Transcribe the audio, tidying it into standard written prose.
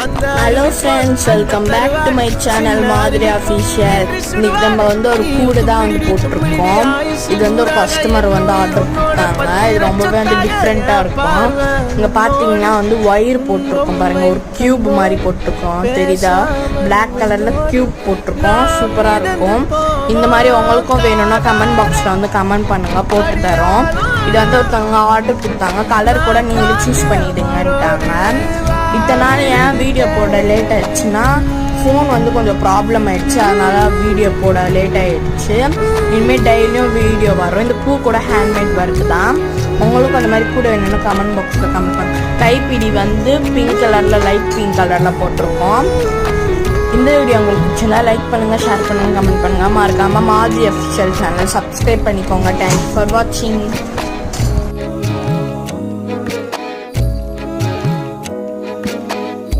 Hello friends, welcome back to my channel Mathiri official. இன்னைக்கு நம்ம ஒரு கூடு தான் போட்டிருக்கோம். இது ஒரு கஸ்டமர் ஆர்டர் கொடுத்தாங்க. இது ரொம்பவே டிஃப்ரெண்ட்டாக இருக்கும். இங்கே பார்த்தீங்கன்னா ஒயர் போட்டிருக்கோம் பாருங்க, ஒரு கியூப் மாதிரி போட்டிருக்கோம். தெரியுதா? பிளாக் கலரில் கியூப் போட்டிருக்கோம். சூப்பராக இருக்கும். இந்த மாதிரி உங்களுக்கும் வேணும்னா கமெண்ட் பாக்ஸில் கமெண்ட் பண்ணுங்க, போட்டு தரோம். இது ஒருத்தவங்க ஆர்டர் கொடுத்தாங்க. கலர் கூட நீங்களும் சூஸ் பண்ணிடுங்கன்ட்டாங்க. இத்தனை நாள் ஏன் வீடியோ போட லேட் ஆயிடுச்சுன்னா ஃபோன் கொஞ்சம் ப்ராப்ளம் ஆயிடுச்சு. அதனால வீடியோ போட லேட் ஆயிடுச்சு. இனிமேல் டெய்லியும் வீடியோ வரும். இந்த பூ கூட ஹேண்ட்மேட் ஒர்க் தான். உங்களுக்கும் அந்த மாதிரி கூட வேணும்னா கமெண்ட் பாக்ஸில் கமெண்ட் பண்ணுங்க. கைப்பிடி பிங்க் கலரில், லைட் பிங்க் கலரில் போட்டிருக்கோம். இந்த வீடியோ உங்களுக்கு பிடிச்சிருந்தா லைக் பண்ணுங்கள், ஷேர் பண்ணுங்கள், கமெண்ட் பண்ணுங்கள். மறக்காமல் மாதிரி அஃபிஷியல் சேனல் சப்ஸ்கிரைப் பண்ணிக்கோங்க. தேங்க்ஸ் ஃபார் வாட்சிங்.